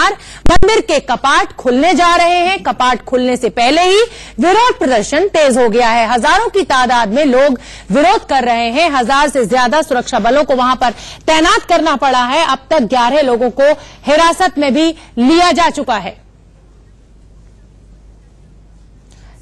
बाहर मंदिर के कपाट खुलने जा रहे हैं। कपाट खुलने से पहले ही विरोध प्रदर्शन तेज हो गया है। हजारों की तादाद में लोग विरोध कर रहे हैं। 1000 से ज्यादा सुरक्षा बलों को वहां पर तैनात करना पड़ा है। अब तक 11 लोगों को हिरासत में भी लिया जा चुका है।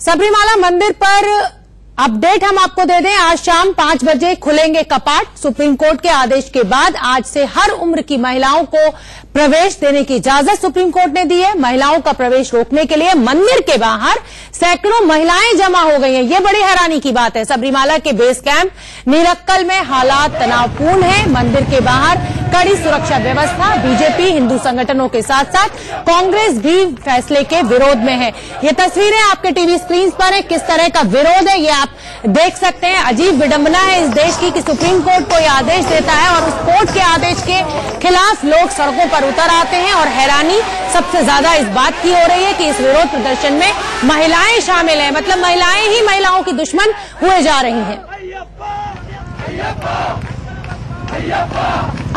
सबरीमाला मंदिर पर अपडेट हम आपको दे दें, आज शाम 5 बजे खुलेंगे कपाट। सुप्रीम कोर्ट के आदेश के बाद आज से हर उम्र की महिलाओं को प्रवेश देने की इजाजत सुप्रीम कोर्ट ने दी है। महिलाओं का प्रवेश रोकने के लिए मंदिर के बाहर सैकड़ों महिलाएं जमा हो गई हैं। ये बड़ी हैरानी की बात है। सबरीमाला के बेस कैंप नीरक्कल में हालात तनावपूर्ण है। मंदिर के बाहर कड़ी सुरक्षा व्यवस्था। बीजेपी, हिंदू संगठनों के साथ साथ कांग्रेस भी फैसले के विरोध में है। ये तस्वीरें आपके टीवी स्क्रीन पर है। किस तरह का विरोध है ये आप देख सकते हैं। अजीब विडंबना है इस देश की कि सुप्रीम कोर्ट कोई आदेश देता है और उस कोर्ट के आदेश के खिलाफ लोग सड़कों पर उतर आते हैं। और हैरानी सबसे ज्यादा इस बात की हो रही है कि इस विरोध प्रदर्शन में महिलाएं शामिल हैं। मतलब महिलाएं ही महिलाओं की दुश्मन हुए जा रही हैं।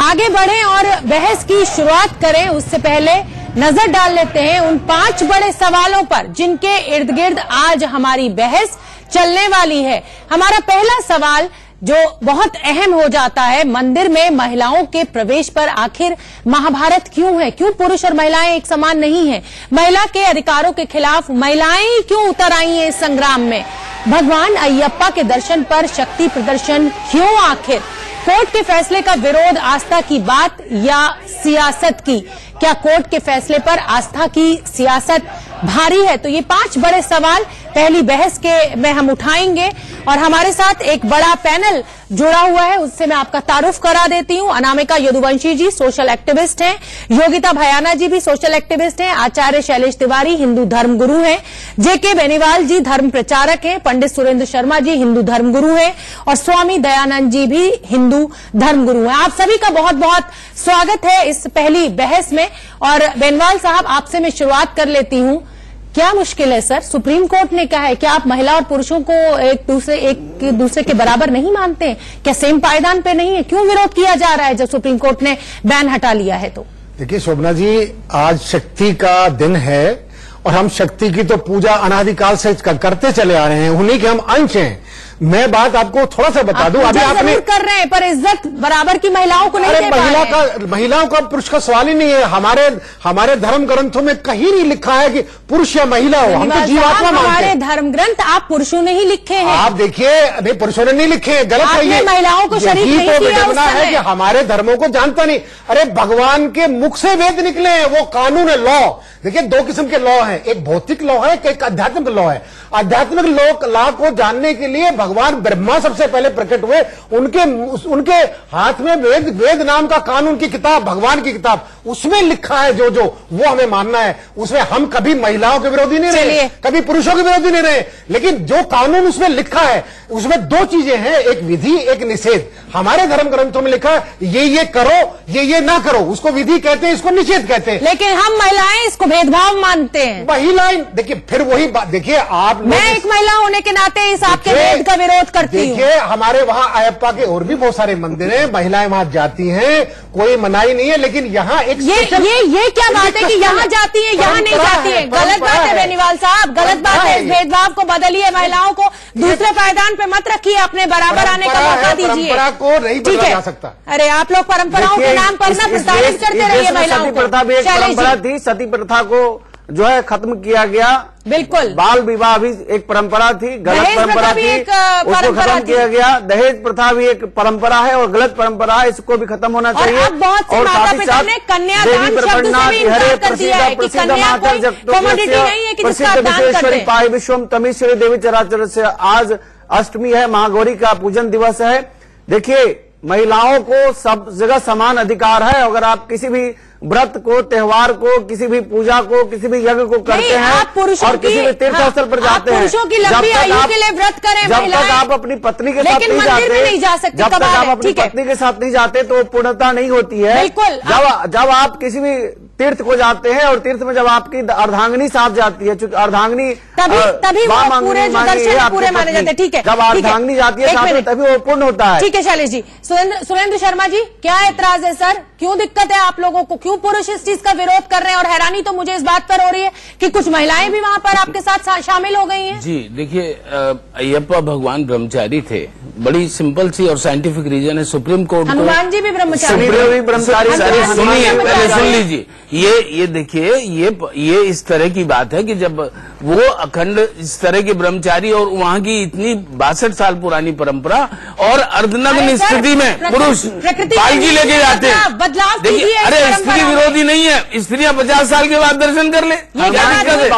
आगे बढ़ें और बहस की शुरुआत करें उससे पहले नजर डाल लेते हैं उन 5 बड़े सवालों पर जिनके इर्द गिर्द आज हमारी बहस चलने वाली है। हमारा पहला सवाल जो बहुत अहम हो जाता है, मंदिर में महिलाओं के प्रवेश पर आखिर महाभारत क्यों है? क्यों पुरुष और महिलाएं एक समान नहीं है? महिला के अधिकारों के खिलाफ महिलाएं क्यों उतर आई हैं इस संग्राम में? भगवान अयप्पा के दर्शन पर शक्ति प्रदर्शन क्यों आखिर? कोर्ट के फैसले का विरोध आस्था की बात या सियासत की? क्या कोर्ट के फैसले पर आस्था की सियासत भारी है? तो ये 5 बड़े सवाल पहली बहस के में हम उठाएंगे और हमारे साथ एक बड़ा पैनल जुड़ा हुआ है, उससे मैं आपका तारुफ करा देती हूं। अनामिका यदुवंशी जी सोशल एक्टिविस्ट हैं, योगिता भयाना जी भी सोशल एक्टिविस्ट हैं, आचार्य शैलेश तिवारी हिंदू धर्मगुरु हैं, जेके बेनीवाल जी धर्म प्रचारक हैं, पंडित सुरेंद्र शर्मा जी हिंदू धर्मगुरु हैं और स्वामी दयानंद जी भी हिंदू धर्मगुरु हैं। आप सभी का बहुत बहुत स्वागत है इस पहली बहस में। और बेनीवाल साहब, आपसे मैं शुरुआत कर लेती हूं। क्या मुश्किल है सर? सुप्रीम कोर्ट ने कहा है कि आप महिला और पुरुषों को एक दूसरे के बराबर नहीं मानते हैं? क्या सेम पायदान पे नहीं है? क्यों विरोध किया जा रहा है जब सुप्रीम कोर्ट ने बैन हटा लिया है? तो देखिए शोभना जी, आज शक्ति का दिन है और हम शक्ति की तो पूजा अनादिकाल से करते चले आ रहे हैं, उन्हीं के हम अंश हैं। मैं बात आपको थोड़ा सा बता दूं, अभी आपने कर रहे हैं पर इज्जत बराबर की महिलाओं को नहीं दे पा रहे। महिलाओं का पुरुष का सवाल ही नहीं है। हमारे धर्म ग्रंथों में कहीं नहीं लिखा है कि पुरुष या महिला हो। हम तो जीवात्मा मानते हैं। हमारे धर्म ग्रंथ आप पुरुषों ने ही लिखे हैं। आप देखिए, अभी पुरुषों ने नहीं लिखे हैं, गलत है ये। महिलाओं को शरीक नहीं किया है कि हमारे धर्मों को जानता नहीं। अरे भगवान के मुख से वेद निकले हैं, वो कानून है, लॉ। देखिए 2 किस्म के लॉ हैं, एक भौतिक लॉ है, एक आध्यात्मिक लॉ है। आध्यात्मिक लॉ को जानने के लिए भगवान ब्रह्मा सबसे पहले प्रकट हुए। उनके हाथ में वेद नाम का कानून की किताब, भगवान की किताब, उसमें लिखा है जो वो हमें मानना है। उसमें हम कभी महिलाओं के विरोधी नहीं रहे, कभी पुरुषों के विरोधी नहीं रहे, लेकिन जो कानून उसमें लिखा है उसमें 2 चीजें हैं, एक विधि एक निषेध। हमारे धर्म ग्रंथों में लिखा है ये करो, ये ना करो, उसको विधि कहते हैं, इसको निषेध कहते हैं। लेकिन हम महिलाएं इसको भेदभाव मानते हैं। महिलाएं, देखिए फिर वही बात, देखिए आप, मैं एक महिला होने के नाते इस आपके वेद का विरोध करती हूं। देखिए हमारे वहां अयप्पा के और भी बहुत सारे मंदिर हैं, महिलाएं वहां जाती हैं, कोई मनाही नहीं है, लेकिन यहाँ एक ये क्या बात है कि यहाँ जाती है यहाँ नहीं जाती है? गलत बात है बेनीवाल साहब, गलत बात है। इस भेदभाव को बदलिए, महिलाओं को दूसरे पायदान पे मत रखिए, अपने बराबर आने का मौका दीजिए। परंपरा को नहीं बदला जा सकता। अरे आप लोग परंपराओं के नाम पर ना प्रताड़ित करते रहिए महिलाओं को। सती प्रथा भी एक परंपरा थी, सती प्रथा को जो है खत्म किया गया। बिल्कुल। बाल विवाह भी एक परंपरा थी, गलत परंपरा थी, उसको खत्म किया गया। दहेज प्रथा भी एक परंपरा है और गलत परंपरा है, इसको भी खत्म होना चाहिए। और बहुत से माता पिता ने कन्यादान शब्द से भी इनकार कर दिया है कि कन्या कोई कमोडिटी नहीं है कि जिसका दान कर दें। पाय विश्वम तमीश्वरी देवी चराचर से आज अष्टमी है, महागौरी का पूजन दिवस है। देखिए महिलाओं को सब जगह समान अधिकार है। अगर आप किसी भी व्रत को, त्योहार को, किसी भी पूजा को, किसी भी यज्ञ को करते हैं और किसी भी तीर्थ स्थल पर जाते हैं, पुरुषों की लंबी आयु के लिए व्रत करें, जब तक आप अपनी पत्नी के साथ नहीं जाते, जब तक आप अपनी पत्नी के साथ नहीं जाते तो पूर्णता नहीं होती है। बिल्कुल। जब आप किसी भी तीर्थ को जाते हैं और तीर्थ में जब आपकी अर्धांगिनी साथ जाती है, चूंकि अर्धांगिनी तभी वो पूरे जो दर्शन पूरे माने जाते हैं। ठीक है, जब अर्धांगिनी जाती है साथ में तभी वो पूर्ण होता है। ठीक है शैलेश जी। सुरेंद्र शर्मा जी, क्या एतराज है सर, क्यों दिक्कत है आप लोगों को, क्यों पुरुष इस चीज का विरोध कर रहे हैं? और हैरानी तो मुझे इस बात पर हो रही है कि कुछ महिलाएं भी वहां पर आपके साथ शामिल हो गई हैं। जी देखिए, अयप्पा भगवान ब्रह्मचारी थे, बड़ी सिंपल सी और साइंटिफिक रीजन है। सुप्रीम कोर्ट, हनुमान जी भी ब्रह्मचारी, सुनिए पहले सुन लीजिए। ये देखिए, ये इस तरह की बात है कि जब वो अखंड इस तरह के ब्रह्मचारी और वहाँ की इतनी 62 साल पुरानी परंपरा और अर्धनग्न स्थिति में पुरुष पालकी लेके जाते हैं, बदलाव देखिए, अरे स्त्री विरोधी नहीं है, स्त्रियां 50 साल के बाद दर्शन कर ले, क्या दिक्कत है?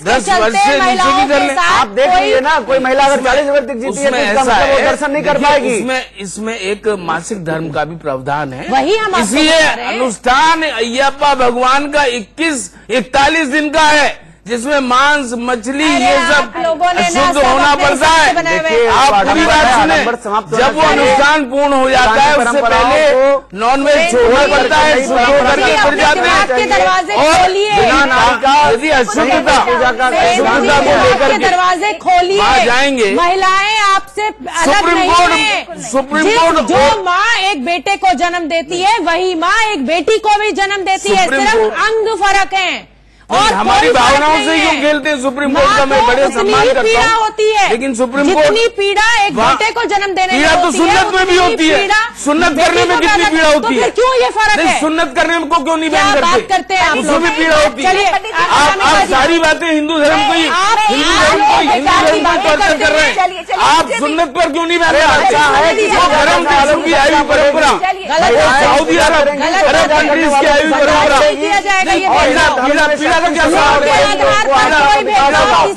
10 वर्ष से नीचे की कर ले। आप देख लीजिए ना, कोई महिला अगर 40 वर्ष तक जीती है तो इसका मतलब वो दर्शन नहीं कर पाएगी। इसमें एक मासिक धर्म का भी प्रावधान है, वही हम इसलिए अनुष्ठान अयप्पा भगवान का 41 दिन का है, जिसमें मांस मछली ये सब शुद्ध होना पड़ता है। आप पूरी बात सुने, जब वो अनुष्ठान पूर्ण हो जाता है उससे पहले नॉनवेज छोड़ना पड़ता है, शुद्ध होकर के फिर जाते हैं। और यदि अशुद्धता को लेकर के दरवाजे खोलिए, जाएंगे महिलाएं आपसे अलग नहीं है। सुप्रीम कोर्ट जो माँ एक बेटे को जन्म देती है वही माँ एक बेटी को भी जन्म देती है, सिर्फ अंग फर्क है। और हमारी भावनाओं से क्यों खेलते हैं? सुप्रीम कोर्ट का मैं बड़े सम्मान करता हूँ, होती है, लेकिन सुप्रीम कोर्ट जितनी पीड़ा एक बेटे को जन्म देने में पीड़ा तो सुन्नत में भी होती है, सुन्नत करने में कितनी पीड़ा होती है? क्यों ये फर्क है? सुन्नत करने को क्यों नहीं बैन करते हैं? उसमें भी पीड़ा होती है। आप सारी बातें हिंदू धर्म को ही टॉर्चर कर रहे हैं, आप सुन्नत पर क्यों नहीं बैन करते? धर्म देशों की आयु परंपरा, सऊदी अरब कंट्रीज की आयु परंपरा,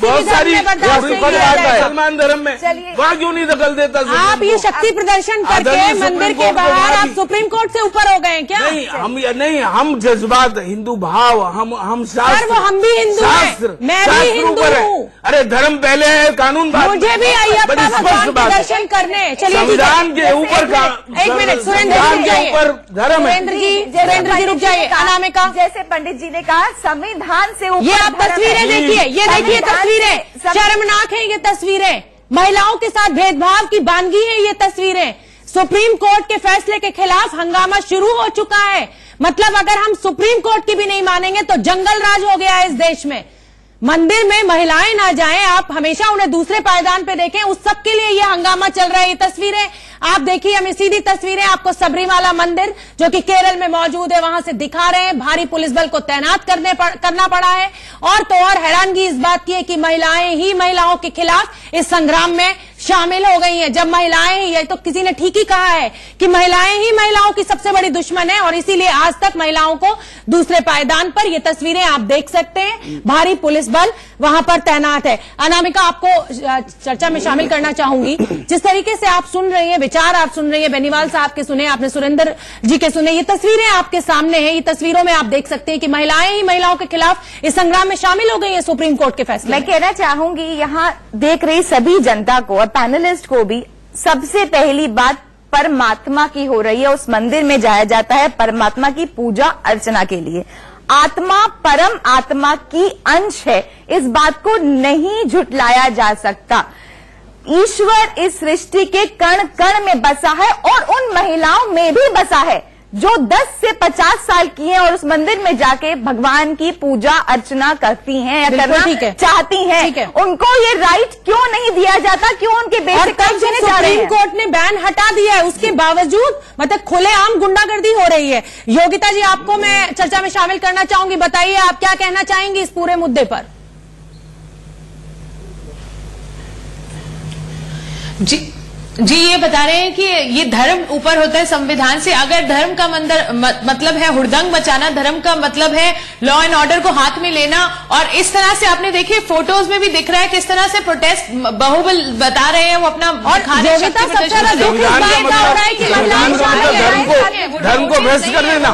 बहुत सारी मुसलमान धर्म में वहाँ क्यों नहीं दखल देता? आप ये शक्ति प्रदर्शन करके मंदिर के बाहर आप सुप्रीम कोर्ट से ऊपर हो गए क्या? नहीं, हम जज्बात, हिंदू भाव, हम शास्त्र, वो हम भी हिंदू हैं, मैं भी हिंदू हूँ। अरे धर्म पहले है, कानून बाद, मुझे भी अयप्पा भगवान के दर्शन करने। चलिए संविधान के ऊपर का, एक मिनट सुरेंद्र जी ऊपर धर्म है। सुरेंद्र जी रुक जाइए। अनामिका, जैसे पंडित जी ने कहा संविधान से ऊपर, ये आप तस्वीरें देखिए, ये देखिए तस्वीरें, शर्मनाक है ये तस्वीरें, महिलाओं के साथ भेदभाव की बानगी है ये तस्वीरें। सुप्रीम कोर्ट के फैसले के खिलाफ हंगामा शुरू हो चुका है। मतलब अगर हम सुप्रीम कोर्ट की भी नहीं मानेंगे तो जंगल राज हो गया है इस देश में। मंदिर में महिलाएं ना जाएं, आप हमेशा उन्हें दूसरे पायदान पे देखें, उस सब के लिए ये हंगामा चल रहा है। ये तस्वीरें आप देखिए, हमें सीधी तस्वीरें आपको सबरीमाला मंदिर जो कि केरल में मौजूद है वहां से दिखा रहे हैं। भारी पुलिस बल को तैनात करना पड़ा है। और तो और हैरानगी इस बात की है कि महिलाएं ही महिलाओं के खिलाफ इस संग्राम में शामिल हो गई हैं। जब महिलाएं, ये तो किसी ने ठीक ही कहा है कि महिलाएं ही महिलाओं की सबसे बड़ी दुश्मन है और इसीलिए आज तक महिलाओं को दूसरे पायदान पर, ये तस्वीरें आप देख सकते हैं, भारी पुलिस बल वहां पर तैनात है। अनामिका, आपको चर्चा में शामिल करना चाहूंगी। जिस तरीके से आप सुन रही हैं, विचार आप सुन रही हैं, बेनीवाल साहब के सुने, आपने सुरेंद्र जी के सुने, ये तस्वीरें आपके सामने हैं। ये तस्वीरों में आप देख सकते हैं कि महिलाएं ही महिलाओं के खिलाफ इस संग्राम में शामिल हो गई है सुप्रीम कोर्ट के फैसले। मैं कहना चाहूंगी यहाँ देख रही सभी जनता को और पैनलिस्ट को भी, सबसे पहली बात परमात्मा की हो रही है। उस मंदिर में जाया जाता है परमात्मा की पूजा अर्चना के लिए। आत्मा परम आत्मा की अंश है, इस बात को नहीं झुटलाया जा सकता। ईश्वर इस सृष्टि के कण कण में बसा है और उन महिलाओं में भी बसा है जो 10 से 50 साल की हैं और उस मंदिर में जाके भगवान की पूजा अर्चना करती हैं या करना चाहती हैं। उनको ये राइट क्यों नहीं दिया जाता? क्यों उनके बेसिक राइट देने जा रहे हैं? सुप्रीम कोर्ट ने बैन हटा दिया है, उसके बावजूद मतलब खुलेआम गुंडागर्दी हो रही है। योगिता जी, आपको मैं चर्चा में शामिल करना चाहूंगी, बताइए आप क्या कहना चाहेंगी इस पूरे मुद्दे पर? जी ये बता रहे हैं कि ये धर्म ऊपर होता है संविधान से। अगर धर्म का मतलब है हुड़दंग मचाना, धर्म का मतलब है लॉ एंड ऑर्डर को हाथ में लेना, और इस तरह से आपने देखिए फोटोज में भी दिख रहा है किस तरह से प्रोटेस्ट बाहुबल बता रहे हैं वो अपना। और धर्म को भ्रष्ट कर देना,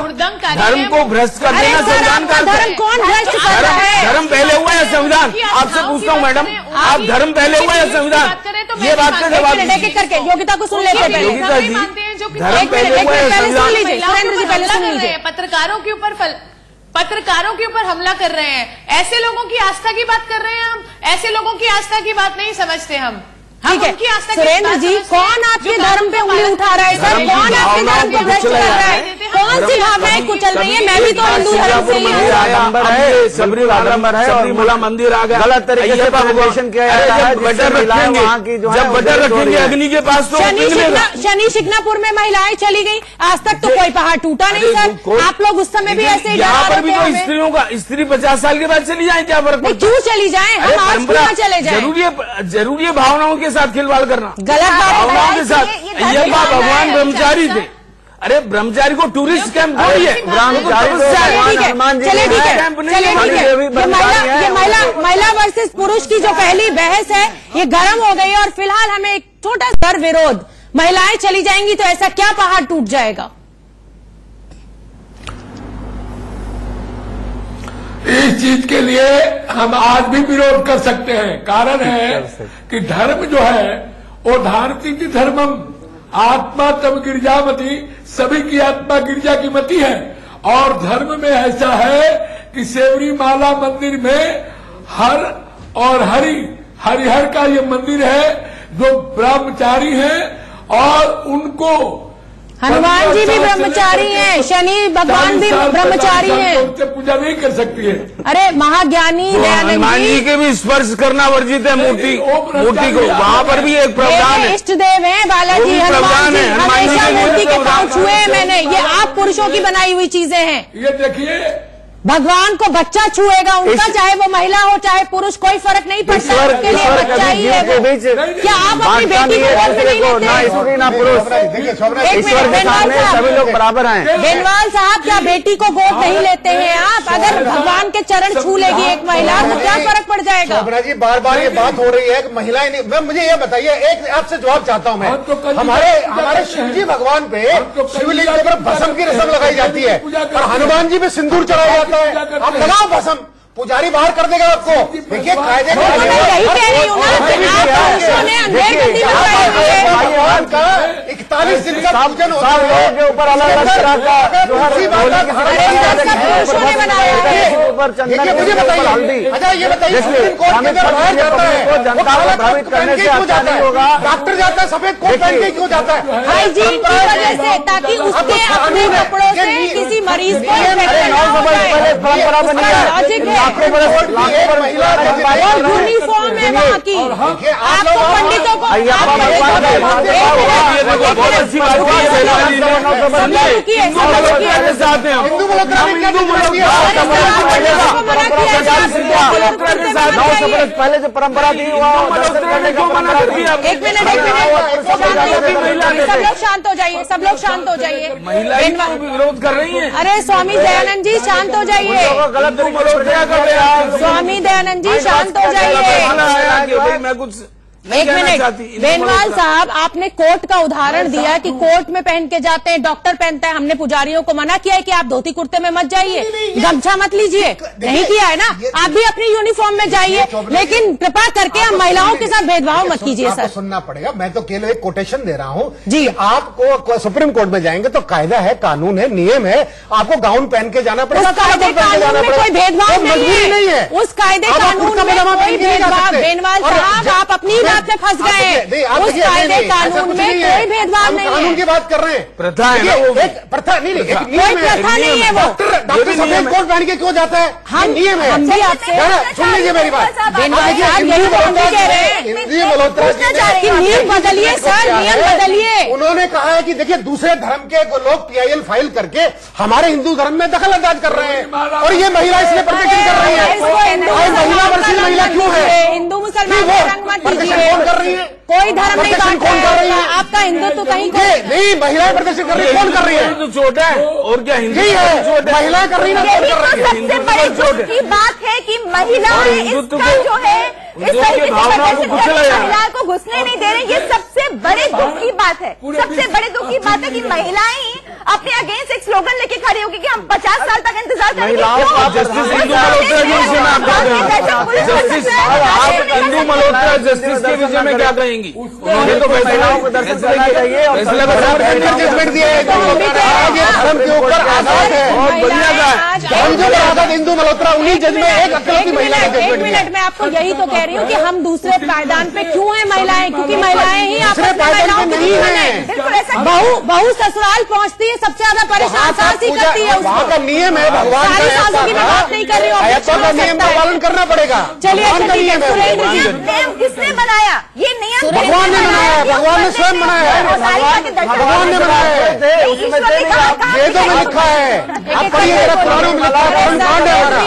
धर्म को भ्रष्ट कर देना संविधान का धर्म कौन भ्रष्ट कर रहा है? धर्म पहले हुआ या संविधान? आपसे पूछता हूँ मैडम, आप धर्म पहले हुआ या संविधान? ये बात का जवाब एक एक करके योगिता को सुन लेते हैं। योगिता जी, मानते हैं जो पहले सुन लीजिए, सुरेंद्र जी पहले सुन लीजिए। पत्रकारों के ऊपर हमला कर रहे हैं, ऐसे लोगों की आस्था की बात कर रहे हैं हम, ऐसे लोगों की आस्था की बात नहीं समझते हम। ठीक है सुरेंद्र जी, कौन आपके धर्म पे उंगली उठा रहा है सर? कौन आपके धर्म को भ्रष्ट कर रहा है? कौन सी भावनाएं कुचल रही है? मैं भी तो हिंदू धर्म से ही हूँ। सबरीमला मंदिर आ गया, गलत तरीके से प्रेजेंटेशन किया जा रहा है। जब बटर रखेंगे अग्नि के पास तो शनि शिकनापुर में महिलाएं चली गई, आज तक तो कोई पहाड़ टूटा नहीं सर। आप लोग उस समय भी ऐसे ही यहाँ पर भी तो स्त्रियों का, स्त्री 50 साल के बाद चली जाए, क्या फर्क पड़ता है? क्यों चली जाए? हम आज क्यों चले जाए? जरूरी है भावनाओं के साथ खिलवाड़ करना, गलत भावनाओं के साथ। अय्यप्पा भगवान ब्रह्मचारी थे। अरे ब्रह्मचारी को टूरिस्ट कैंप थोड़ी है, चलिए ठीक है। महिला वर्सेस पुरुष की जो पहली बहस है ये गर्म हो गई और फिलहाल हमें एक छोटा सा विरोध, महिलाएं चली जाएंगी तो ऐसा क्या पहाड़ टूट जाएगा? इस चीज के लिए हम आज भी विरोध कर सकते हैं। कारण है कि धर्म जो है वो धार्मिक धर्मम आत्मा तब गिरजामती, सभी की आत्मा गिरजा की मती है। और धर्म में ऐसा है कि सेवरी माला मंदिर में हर और हरिहर का ये मंदिर है जो ब्रह्मचारी हैं और उनको हनुमान जी भी ब्रह्मचारी हैं, शनि भगवान भी ब्रह्मचारी हैं, पूजा नहीं कर सकती है। अरे महाज्ञानी हनुमान जी के भी स्पर्श करना वर्जित है मूर्ति को, वहाँ पर भी एक प्रावधान है। इष्ट देव है बालाजी, हनुमान जी हमेशा मूर्ति के पांव छुए मैंने। ये आप पुरुषों की बनाई हुई चीजें हैं। ये देखिए भगवान को बच्चा छुएगा उनका, चाहे वो महिला हो चाहे पुरुष, कोई फर्क नहीं पड़ता, उसके लिए बच्चा ही है वो। क्या आप अपनी बेटी को गोद में नहीं लेते? ना पुरुष, ईश्वर के सामने सभी लोग बराबर हैं। बेनवाल साहब, क्या बेटी को गोद नहीं लेते हैं आप? अगर भगवान के चरण छू लेगी एक महिला तो क्या फर्क पड़ जाएगा? शोभना जी, बार बार ये बात हो रही है कि महिलाएं नहीं। मैं मुझे ये बताइए, एक आपसे जवाब चाहता हूं मैं। हमारे शिव जी भगवान पे शिवलिंग के ऊपर भस्म की रस्म लगाई जाती है और हनुमान जी पे सिंदूर चढ़ाया जाता है। आप लगाओ भस्म, पुजारी बाहर कर देगा आपको। देखिए कायदे का यही कह रही हूँ भगवान का 41 दिन का पूजन होता है के ऊपर अलग अलग तरह का देखिए मुझे बताइए, अच्छा ये बताइए, सुप्रीम कोर्ट के अंदर बाहर जाता है जनता को प्रभावित करने से अच्छा नहीं होगा। डॉक्टर जाता है सफेद कोट पहन के क्यों जाता है? हाइजीन की वजह से, ताकि उसके अपने कपड़ों से किसी मरीज को इन्फेक्शन ना हो जाए। परंपरा बनी है, लॉजिक है, और यूनिफॉर्म है वहाँ की। आपको पंडितों को बहुत अच्छी बात पहले जो परंपरा थी एक मिनट, सब लोग शांत हो जाइए, सब लोग शांत हो जाइए। महिलाएं विरोध कर रही हैं। अरे स्वामी दयानंद जी शांत हो जाइए, स्वामी दयानंद जी शांत हो जाइए। मैं कुछ एक मिनट, बेनवाल साहब, आपने कोट का उदाहरण दिया कि कोट में पहन के जाते हैं, डॉक्टर पहनता है। हमने पुजारियों को मना किया है कि आप धोती कुर्ते में मत जाइए, गमछा मत लीजिए, नहीं किया है ना? आप भी अपनी यूनिफॉर्म में जाइए, लेकिन कृपा करके हम महिलाओं के साथ भेदभाव मत कीजिए सर। सुनना पड़ेगा, मैं तो केवल एक कोटेशन दे रहा हूँ जी। आपको सुप्रीम कोर्ट में जाएंगे तो कायदा है, कानून है, नियम है, आपको गाउन पहन के जाना पड़ेगा। उस कायदे कानून में कोई भेदभाव नहीं है, उस कायदे कानून में कोई भेदभाव। बेनवाल साहब, आप अपनी बात में फंस गए। उस कायदे कानून में कोई भेदभाव नहीं है। कानून की बात कर रहे हैं, प्रथा है, एक प्रथा नहीं, एक कोई प्रथा नहीं है। वो डॉक्टर सफेद कोट पहन के क्यों जाता है? हम नियम है। हम भी आपसे सुन लीजिए मेरी बात, बेनवाल साहब, यही तो हम भी कह रहे हैं कि नियम बदलिए सर, नियम बदलिए। उन्होंने कहा है कि देखिए दूसरे धर्म के लोग PIL फाइल करके हमारे हिंदू धर्म में दखल अंदाज कर रहे हैं और ये महिला इसलिए प्रोटेक्शन कर रही है। महिला वर्सेस महिला क्यों है? हिंदू मुसलमान रंग मत कीजिए, कौन कर रही है? कोई धर्म नहीं बांट कौन कर रही है? आपका हिंदुत्व कहीं नहीं, महिलाएं प्रदर्शन कर रही है, कौन कर रही है? तो छोटा है और क्या हिंदू है, महिलाएं कर रही है, कौन कर रही है? सबसे बड़ी दुख की बात है कि महिलाएं इसका जो है इस तरीके से महिलाओं को घुसने नहीं दे रही। ये सबसे बड़े दुख की बात है, सबसे बड़े दुख की बात है कि महिलाएं अपने अगेंस्ट एक स्लोगन लेके खड़ी रही होगी कि हम 50 साल तक इंतजार करेंगे। महिलाओं को जस्टिस हिंदू मल्होत्रा जी से मैं आपको जस्टिस आप हिंदू मल्होत्रा जस्टिस के विषय में क्या कहेंगी? उन्होंने तो महिलाओं को दर्शन करना चाहिए और जजमेंट दिया है धर्म के ऊपर आजाद है, बहुत बढ़िया का धर्म के ऊपर आजाद हिंदू मल्होत्रा उन्हीं जज में एक अक्ल की महिला का एक जजमेंट दिया। मिनट, मैं आपको यही तो कह रही हूँ कि हम दूसरे पायदान पे क्यों हैं महिलाएं, क्योंकि महिलाएं ही आपस में महिलाओं की नहीं दुश्मन है। है। बिल्कुल ऐसा बहू ससुराल पहुंचती है सबसे ज्यादा परेशान सास ही करती है वहाँ उसको। का नियम है, भगवान सारी सासों की मैं बात नहीं कर रही हूँ, आयतों का नियम का पालन करना पड़ेगा। चलिए भगवान का नियम है, सुरेंद्र जी, नियम किसने बनाया? ये नियम भगवान ने बनाया है, भगवान ने स्वयं बनाया है, भगवान ने बनाया है, वेदों में लिखा है। आप पढ़िए जरा, पुराणों में लिखा है, कर्मकांड है हमारा।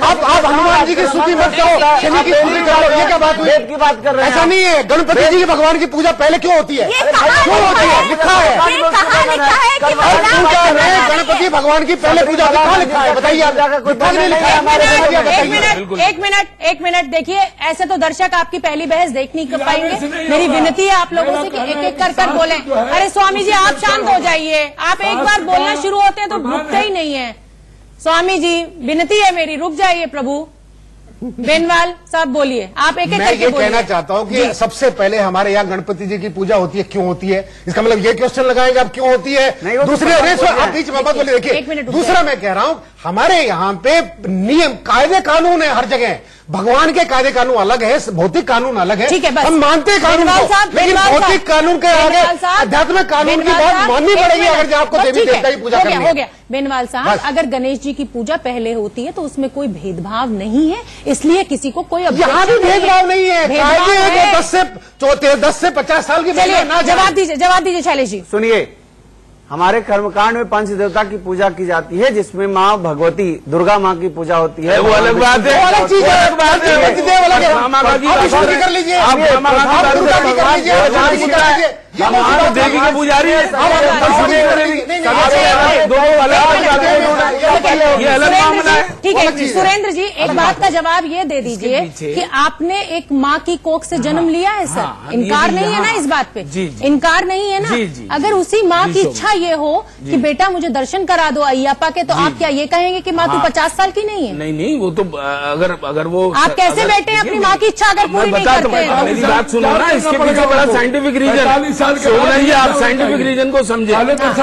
आप हनुमान जी की स्तुति मत करो, शनि की स्तुति करो, ये क्या बात हुई? की बात कर रहे हैं। ऐसा नहीं है। गणपति जी की भगवान की पूजा पहले क्यों होती है? क्यों होती है? लिखा है। पूजा में गणपति भगवान की पहले पूजा कहाँ लिखा है? बताइए आप, लिखा नहीं लिखा है हमारे? एक मिनट देखिए, ऐसे तो दर्शक आपकी पहली बहस देख नहीं कर पाएंगे। मेरी विनती है आप लोगों से कि एक एक कर बोलें। अरे स्वामी जी आप शांत हो जाइए, आप एक बार बोलना शुरू होते हैं तो रुकते ही नहीं है। स्वामी जी विनती है मेरी, रुक जाइए प्रभु। बेनवाल साहब बोलिए, आप एक एक मैं ये कहना चाहता हूँ कि सबसे पहले हमारे यहाँ गणपति जी की पूजा होती है, क्यों होती है? इसका मतलब ये क्वेश्चन लगाएंगे आप क्यों होती है? दूसरे आप बीच में मत बोलिए। देखिए दूसरा मैं कह रहा हूँ, हमारे यहाँ पे नियम कायदे कानून है हर जगह। भगवान के कायदे कानून अलग है, भौतिक कानून अलग है। ठीक है, बस हम मानते हैं कानून को, लेकिन भौतिक कानून के आगे आध्यात्मिक कानून की बात माननी पड़ेगी अगर आपको देवी देवता की पूजा करनी है। हो गया बेनवाल साहब, अगर गणेश जी की पूजा पहले होती है तो उसमें कोई भेदभाव नहीं है, इसलिए किसी को कोई यहाँ भी भेदभाव नहीं है। कायदे 10 से 50 साल की महिला ना जवाब दीजिए शैलेश जी। सुनिए, हमारे कर्मकांड में पंच देवता की पूजा की जाती है, जिसमें माँ भगवती दुर्गा माँ की पूजा होती है। वो अलग बात है, अलग चीज है, अलग बात है। कर लीजिए, आप दुर्गा की कर लीजिए, देवी के पुजारी है, ये अलग मामला है। ठीक है सुरेंद्र जी, एक बात का जवाब ये दे दीजिए कि आपने एक माँ की कोख से जन्म लिया है सर, इनकार नहीं है ना इस बात पे? इनकार नहीं है ना? अगर उसी माँ की इच्छा ये हो कि बेटा मुझे दर्शन करा दो अय्यप्पा के, तो आप क्या ये कहेंगे कि माँ तू 50 साल की नहीं है? नहीं, वो तो अगर वो आप कैसे बैठे हैं अपनी माँ की इच्छा अगर पूरी नहीं करते हैं? मेरी बात सुनो ना, इसके पीछे बड़ा साइंटिफिक रीजन। शोभना जी आप साइंटिफिक रीजन को समझे,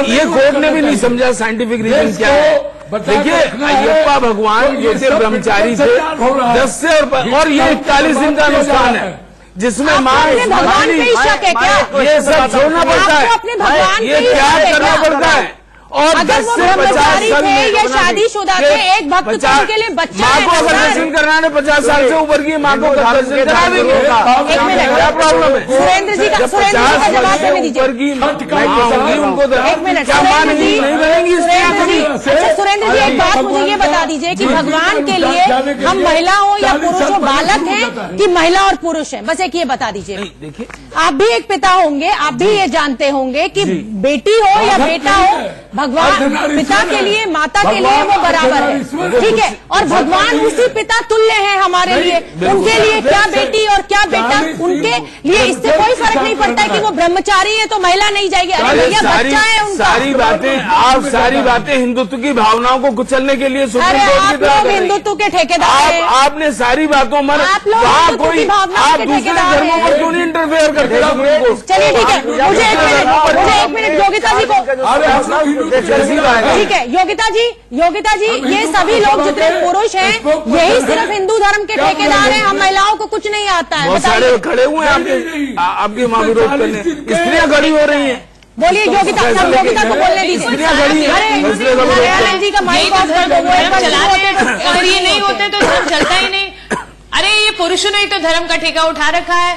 ये कोर्ट ने भी नहीं समझा साइंटिफिक रीजन क्या है। देखिए अय्यप्पा भगवान जैसे ब्रह्मचारी थे 10 से और ये 41 दिन का अनुष्ठान है, जिसमें भगवान पे ही शक है क्या? ये सब छोड़ना पड़ता है, अपने भगवान ये त्याग करना पड़ता है। और अगर 10 वो से 50 साल थे या शादीशुदा थे, एक भक्त तो उनके लिए बच्चा माँ है को अगर दर्शन करना है 50 साल से ऊपर की माँ को दर्शन करा देंगे। एक मिनट, क्या प्रॉब्लम है? सुरेंद्र जी का जवाब देने दीजिए। ऊपर की माँ होंगी उनको एक मिनट, क्या माँ नहीं बनेंगी? अच्छा सुरेंद्र जी एक बात मुझे ये बता दीजिए कि भगवान के लिए हम महिला हो या पुरुष हो, बालक हैं कि महिला और पुरुष हैं, बस एक ये बता दीजिए। देखिए आप भी एक पिता होंगे, आप भी ये जानते होंगे कि बेटी हो या बेटा हो, भगवान पिता के लिए माता के लिए वो बराबर है, ठीक है? और भगवान उसी पिता तुल्य हैं हमारे लिए। उनके लिए क्या बेटी और क्या बेटा, उनके लिए इससे कोई फर्क नहीं पड़ता है कि वो ब्रह्मचारी है तो महिला नहीं जाएगी। अरे भैया बच्चा है उनका। सारी बातें हिंदुत्व की भावनाओं को कुचलने के लिए सुप्रीम कोर्ट की तरफ आप हिंदुत्व के ठेकेदार हैं। आपने सारी बातों में आप लोग हिंदुत्व की भावनाओं के ठेकेदार धर्मों पर क्यों नहीं इंटरफेयर करते? चलिए ठीक है, मुझे एक मिनट योगिता जी को, ठीक है योगिता जी ये सभी लोग जितने पुरुष हैं यही सिर्फ हिंदू धर्म के ठेकेदार हैं, हम महिलाओं को कुछ नहीं आता है। बहुत सारे खड़े हुए हैं आपके माँ विरोध करने, स्त्रियां खड़ी हो रही हैं। बोलिए योगिता को बोलने दीजिए। अरे जी का माइक ऑफ कर दो, वो एक बार चला रहे हैं, अगर ये नहीं होते तो धर्म चलता ही नहीं। अरे ये पुरुषों ने तो धर्म का ठेका उठा रखा है,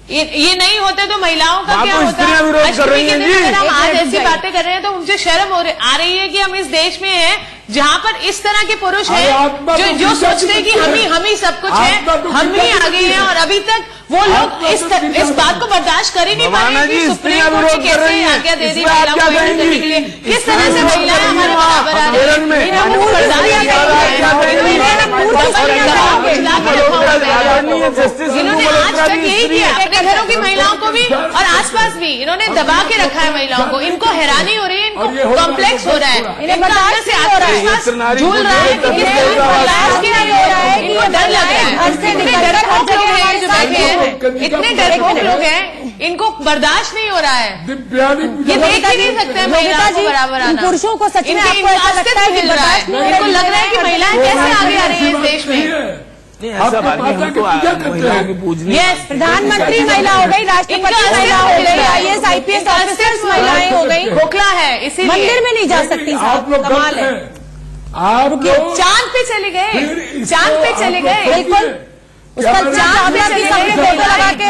ये नहीं होते तो महिलाओं का क्या होता है? अष्टमी के दिन अगर हम आज ऐसी बातें कर रहे हैं तो मुझे शर्म आ रही है कि हम इस देश में हैं जहाँ पर इस तरह के पुरुष हैं जो सोचते हैं कि हम ही सब कुछ है, हम ही आगे हैं, और अभी तक वो लोग इस बात को बर्दाश्त कर ही नहीं पा रहे कि सुप्रीम कोर्ट ने कैसे आज्ञा दे दी महिलाओं को वोट देने के लिए, किस तरह से महिलाएं हमारे बराबर आ रही है। इन्होंने आज तक यही किया, अपने घरों की महिलाओं को भी और आसपास भी इन्होंने दबा के रखा है महिलाओं को। इनको हैरानी हो रही है इनको कॉम्प्लेक्स हो रहा है, इनका अंदर से आत्मविश्वास झूल रहा है, डर लग रहा है। इतने डरपोक लोग हैं जो बैठे हैं, इतने डरपोक लोग हैं, इनको बर्दाश्त नहीं हो रहा है। ये देख ही नहीं सकते महिलाओं को बराबर आना। पुरुषों को सच में आपको ऐसा लगता है कि बर्दाश्त नहीं, इनको लग रहा है कि महिलाएं कैसे आगे आ रही है इस देश में। यस, प्रधानमंत्री महिला हो गई, राष्ट्रपति महिला हो गई, IAS IPS ऑफिसर्स महिलाएं हो गई, खोखला है, इसीलिए मंदिर में नहीं जा सकती। कमाल है। चांद पे चले गए, चांद पे चले गए, बिल्कुल। उस पर चांद की सबने फोटो लगा के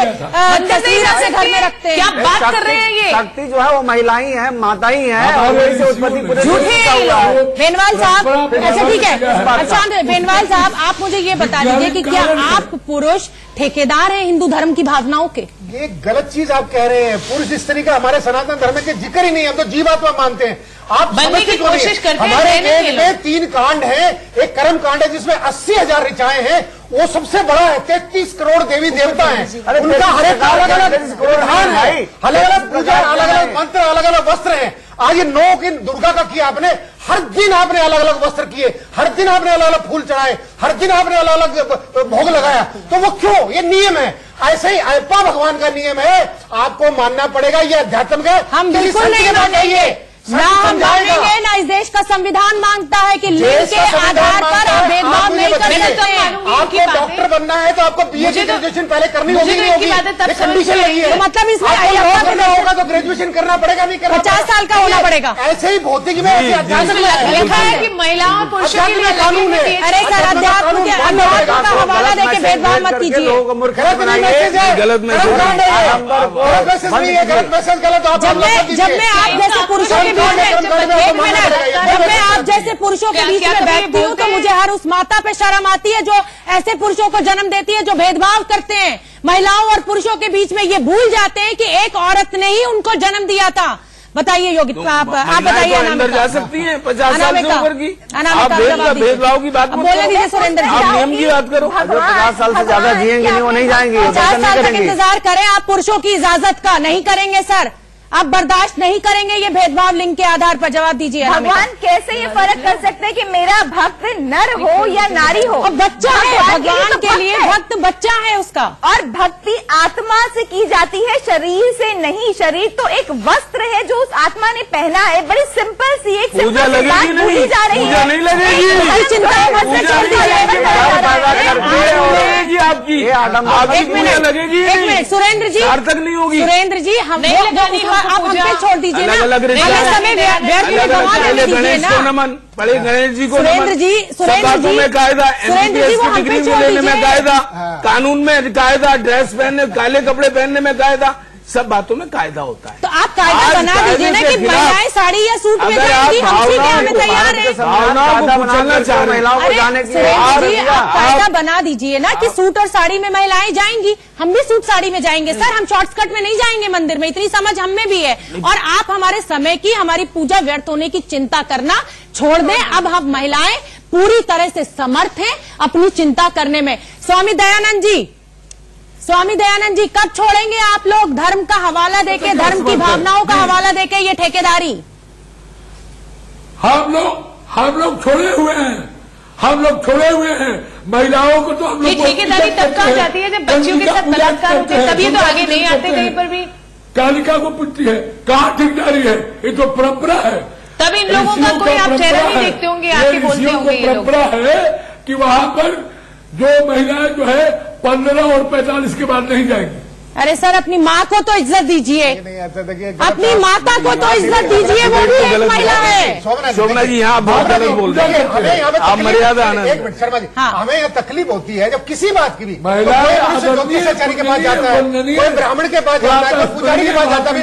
तस्वीर अपने घर में रखते हैं। क्या बात कर रहे हैं ये? शक्ति जो है वो महिलाएं हैं, माताएं हैं, और वही से उत्पत्ति पूरे झूठे हैं। बेनवाल साहब, अच्छा ठीक है, अच्छा बेनवाल साहब आप मुझे ये बता दीजिए कि क्या आप पुरुष ठेकेदार हैं हिंदू धर्म की भावनाओं के? ये गलत चीज आप कह रहे हैं। पुरुष इस तरीके हमारे सनातन धर्म के जिक्र ही नहीं, हम तो जीवात्मा मानते हैं। आप बनने की कोशिश करते हैं। हमारे वेद में 3 कांड है, एक कर्म कांड है जिसमें 80,000 ऋचाएं हैं, वो सबसे बड़ा है। 33 करोड़ देवी देवता हैं, उनका हर एक अलग अलग विधान है, अलग अलग पूजा, अलग अलग मंत्र, अलग अलग वस्त्र हैं। आज ये 9 दिन दुर्गा का किया आपने, हर दिन आपने अलग अलग वस्त्र किए, हर दिन आपने अलग अलग फूल चढ़ाए, हर दिन आपने अलग अलग भोग लगाया। तो वो क्यों? ये नियम है। ऐसे ही अयप्पा भगवान का नियम है, आपको मानना पड़ेगा। ये अध्यात्म का हम बिल्कुल नहीं मानेंगे, ना हम मानेंगे, ना इस देश का संविधान मांगता है कि लिंग के आधार पर आप भेदभाव नहीं कर सकते। आपको डॉक्टर बनना है तो आपको BA की ग्रेजुएशन पहले करनी होगी, नहीं होगी, कंडीशन नहीं है। तो मतलब इसमें करना होगा तो ग्रेजुएशन करना पड़ेगा, नहीं करना 50 साल का होना पड़ेगा। ऐसे ही भौतिक में लिखा है कि महिलाओं और पुरुषों के लिए कानून है। अरे सर, अध्यात्म के का हवाला देके भेदभाव मत कीजिए। गलत मैसेज, गलत। जब मैं आप जैसे पुरुषों के बीच में बैठती हूँ तो मुझे हर उस माता पे शर्म आती है जो ऐसे पुरुषों को जन्म देती है जो भेदभाव करते हैं। महिलाओं और पुरुषों के बीच में ये भूल जाते हैं कि एक औरत ने ही उनको जन्म दिया था। बताइए योगी, आप बताइए। अंदर जा सकती हैं 50 साल से ऊपर की, आप भेदभाव की बात बोले दीजिए सुरेंद्र जी, आप नियम की बात करो। 50 साल से ज्यादा जिएंगे नहीं, वो नहीं जाएंगे। 50 साल तक इंतजार करें आप पुरुषों की इजाजत का, नहीं करेंगे सर, आप बर्दाश्त नहीं करेंगे ये भेदभाव लिंग के आधार पर। जवाब दीजिए। भगवान कैसे ये फर्क कर सकते हैं कि मेरा भक्त नर हो या नारी हो? और बच्चा है भगवान के लिए, भक्त बच्चा है उसका। और भक्ति आत्मा से की जाती है, शरीर से नहीं। शरीर तो एक वस्त्र है जो उस आत्मा ने पहना है। बड़ी सिंपल सी एक पूजा लगेगी नहीं, जा रही पूजा नहीं लगेगी, चिंता लगेगी आपकी, एक मिनट सुरेंद्र जी, सार्थक नहीं होगी। सुरेंद्र जी, हम आप हम पे छोड़ दीजिए ना, अलग समय व्यर्थ में गंवा देने दीजिए ना। नमन, बड़े गणेश जी को सुरेंद्र जी, में कायदा, MBBS की डिग्री लेने में कायदा, कानून में कायदा, ड्रेस पहनने, काले कपड़े पहनने में कायदा, सब बातों में कायदा होता है। तो आप कायदा बना दीजिए ना कि महिलाएं साड़ी या सूट में जाएंगी, हम ठीक है, हमें तैयार है। महिलाओं को जाने की सुरेंद्र जी, आप कायदा बना दीजिए ना कि सूट और साड़ी में महिलाएं जाएंगी, हम भी सूट साड़ी में जाएंगे। सर, हम शॉर्टकट में नहीं जाएंगे मंदिर में, इतनी समझ हम में भी है। और आप हमारे समय की, हमारी पूजा व्यर्थ होने की चिंता करना छोड़ दें। अब हम महिलाएं पूरी तरह से समर्थ हैं अपनी चिंता करने में। स्वामी दयानंद जी, कब छोड़ेंगे आप लोग धर्म का हवाला देके, धर्म की भावनाओं का हवाला देके ये ठेकेदारी? हम लोग छोड़े हुए हैं, महिलाओं को तो हम लोग। ठेकेदारी तब कहाँ जाती है जब बच्चियों के साथ बलात्कार होते हैं, तभी तो आगे नहीं आते कहीं पर भी। कालिका को पूछती है कहाँ ठेकेदारी है, ये तो परंपरा है। तब इन लोगों का कोई आप चेहरा नहीं देखते होंगे, आके बोलते होंगे ये लोग। परंपरा है कि वहाँ पर जो महिलाएं जो है 15 और 45 के बाद नहीं जाएंगी। अरे सर, अपनी माँ को तो इज्जत दीजिए, अपनी माता को तो इज्जत दीजिए, वो भी एक महिला है। शोभना जी, यहाँ बहुत गलत बोल रहे हैं, आप मर्यादा आनंद। एक मिनट शर्मा जी, हमें यह तकलीफ होती है जब किसी बात की भी ज्योतिषाचार्य के पास जाता है, कोई ब्राह्मण के पास जाता है, कोई पुजारी के पास जाता है,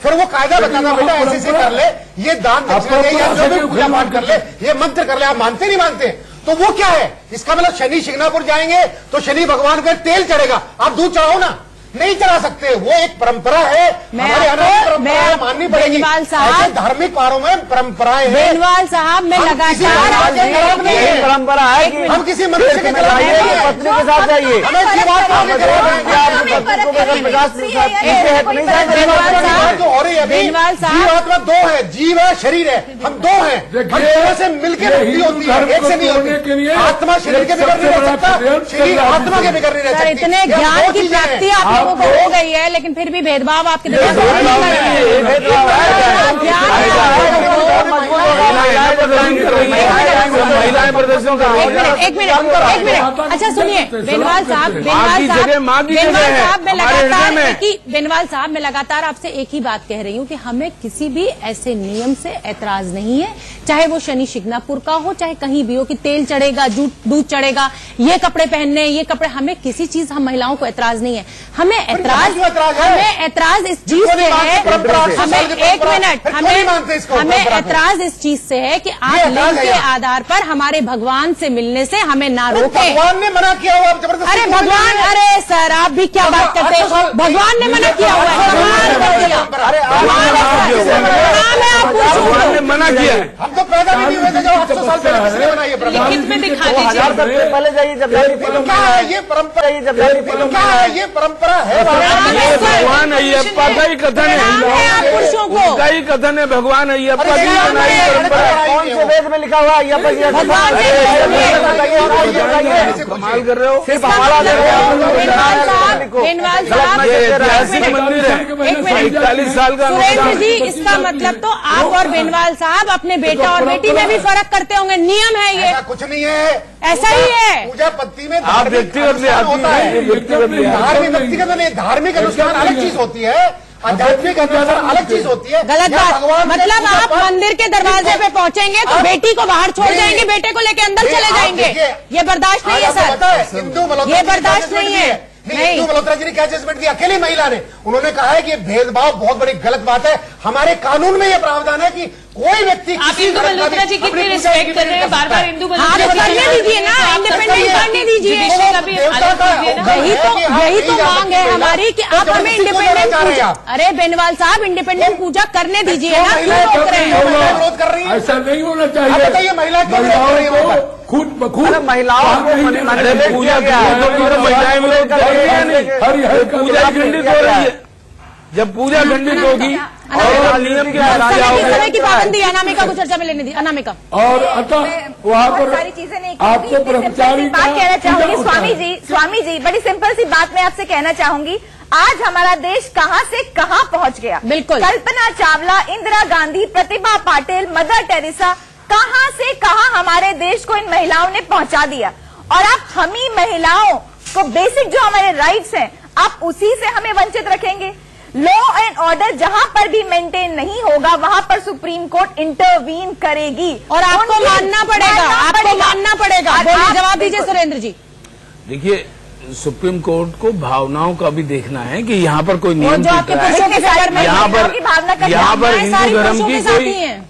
फिर वो कायदा बताना बेटा ऐसे कर ले, ये दान दक्षिणा दे, या जो भी पूजा पाठ कर ले, ये मंत्र कर ले। आप मानते नहीं मानते? तो वो क्या है? इसका मतलब शनि शिंगणापुर जाएंगे तो शनि भगवान को तेल चढ़ेगा, आप दूध चढ़ाओ ना। नहीं चला सकते, वो एक परंपरा है, हमारे परंपरा माननी पड़ेगी। ऐसे धार्मिक पारों में परंपराएं हैं। बेनीवाल साहब, मैं लगातार परंपरा है कि हम किसी मनुष्य के पत्नी के साथ जाइए, बेनीवाल साहब, जीवात्मा दो है, जीव है, शरीर है, हम दो हैं, हम दोनों से मिलकर मुक्ति होती है, एक से नहीं होती। आत्मा शरीर के बगैर नहीं रह सकता, शरीर आत्मा के बगैर नहीं रह सकती। इतने ज्ञान की प्राप्ति आप लोगों को हो गई है, लेकिन फिर भी भेदभाव आपके दिमाग में एक मिनट, अच्छा सुनिए बेनीवाल साहब, बेनीवाल साहब, मैं लगातार आपसे एक ही बात कह रही हूँ कि हमें किसी भी ऐसे नियम से ऐतराज नहीं है, चाहे वो शनि शिंगणापुर का हो, चाहे कहीं भी हो, कि तेल चढ़ेगा, दूध चढ़ेगा, ये कपड़े पहनने, ये कपड़े, हमें किसी चीज, हम महिलाओं को ऐतराज नहीं है। हमें ऐतराज इस चीज से है, हमें एक मिनट, हमें ऐतराज इस चीज से है कि आप लिंग के आधार पर हमारे भगवान से मिलने से हमें ना रोके। भगवान ने मना किया हुआ, जबरदस्ती। अरे भगवान, अरे सर आप भी क्या बात करते हैं, भगवान ने मना किया हुआ है, भगवान ने मना किया है। हम तो पैदा भी नहीं हुए थे जब 800 साल पहले किसने बनाई है परंपरा? लिखित में दिखा दीजिए। पहले जाइए, जब क्या है ये परंपरा? क्या है ये परंपरा है? भगवान अय्यप्पा का ही कथन है, पुरुषों को का ही कथन है, भगवान अय्यप्पा की बनाई परंपरा। कौन से वेद में लिखा हुआ अय्यप्पा जी? कमाल कर रहे हो, सिर्फ हमारा बेनीवाल साहब, ऐतिहासिक मंदिर है, 41 साल का। सुरेंद्र जी, इसका मतलब तो आप और बेनीवाल साहब अपने बेटा और बेटी में भी फर्क करते होंगे, नियम है ये? कुछ नहीं है, ऐसा ही है। पूजा पत्ती में आप व्यक्तिगत ले आती है, व्यक्तिगत नहीं, धार्मिक अनुष्ठान अलग चीज होती है, आध्यात्मिक अनुष्ठान अलग चीज होती है। गलत बात, मतलब आप मंदिर के दरवाजे पे पहुंचेंगे तो बेटी को बाहर छोड़ जाएंगे, बेटे को लेके अंदर चले जाएंगे, ये बर्दाश्त नहीं है सर, हिंदू ये बर्दाश्त नहीं है। नहीं, मल्होत्रा जी ने क्या जजमेंट दिया? अकेली महिला ने, उन्होंने कहा है कि ये भेदभाव बहुत बड़ी गलत बात है, हमारे कानून में ये प्रावधान है कि कोई व्यक्ति, आप इंदु मल्होत्रा जी कितनी रिस्पेक्ट कर रहे हैं, बार बार इंदु मल्होत्रा जी करने दीजिए ना, इंडिपेंडेंट करने दीजिए। यही तो मांग है हमारी कि आप हमें इंडिपेंडेंट पूजा, अरे बेनीवाल साहब इंडिपेंडेंट पूजा करने दीजिए ना, क्यों रोक रहे हैं? विरोध कर रही है, ऐसा नहीं होना चाहिए। बताइए महिला क्यों विरोध कर रही है? खुद ब खुद महिलाओं को पूजा महिलाएं विरोध कर रही है, नहीं पूजा खंडित हो रही है। जब पूजा खंडित होगी और नियम के समय की पाबंदी, अनामिका को चर्चा में लेने दी, अनामिका। और अतः वहाँ पर सारी चीजें नहीं, आपको ब्रह्मचारी बात कहना चाहूंगी। स्वामी जी बड़ी सिंपल सी बात मैं आपसे कहना चाहूंगी, आज हमारा देश कहां से कहां पहुंच गया। बिल्कुल, कल्पना चावला, इंदिरा गांधी, प्रतिभा पाटिल, मदर टेरेसा, कहां से कहां हमारे देश को इन महिलाओं ने पहुंचा दिया। और आप हम ही महिलाओं को बेसिक जो हमारे राइट्स हैं, आप उसी से हमें वंचित रखेंगे। लॉ एंड ऑर्डर जहां पर भी मेंटेन नहीं होगा वहां पर सुप्रीम कोर्ट इंटरवीन करेगी और आपको मानना पड़ेगा, आपको मानना पड़ेगा। जवाब दीजिए सुरेंद्र जी। देखिए, सुप्रीम कोर्ट को भावनाओं का भी देखना है कि यहाँ पर कोई नियम टूट रहा है, यहाँ पर हिंदू धर्म की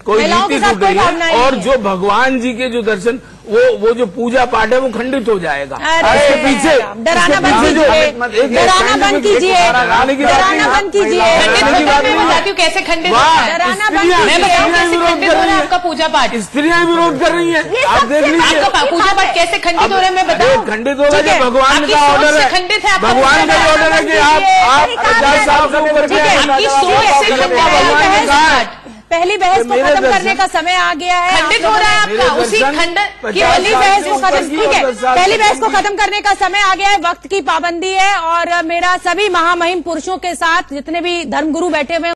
कोई नीति टूट रही है, और जो भगवान जी के जो दर्शन, वो जो पूजा पाठ है वो खंडित हो जाएगा। इसके पीछे डराना बंद कीजिए, डराना बंद कीजिए, डराना बंद कीजिए। कैसे खंडित, डराना बंद कीजिए। आपका पूजा पाठ स्त्रियां विरोध कर रही हैं, आप देख लीजिए। आपका पूजा पाठ कैसे खंडित हो रहे हैं मैं बताऊं? खंडित होगा जब भगवान का ऑर्डर है, खंडित है, भगवान का ऑर्डर है कि आप जज साहब से ऊपर के आपकी सोच से भगवान ने कहा है। पहली बहस को खत्म करने का समय आ गया है, खंडित हो रहा है आपका, उसी खंडन की पहली बहस को खत्म, ठीक है, पहली बहस को खत्म करने का समय आ गया है, वक्त की पाबंदी है। और मेरा सभी महामहिम पुरुषों के साथ जितने भी धर्मगुरु बैठे हुए हैं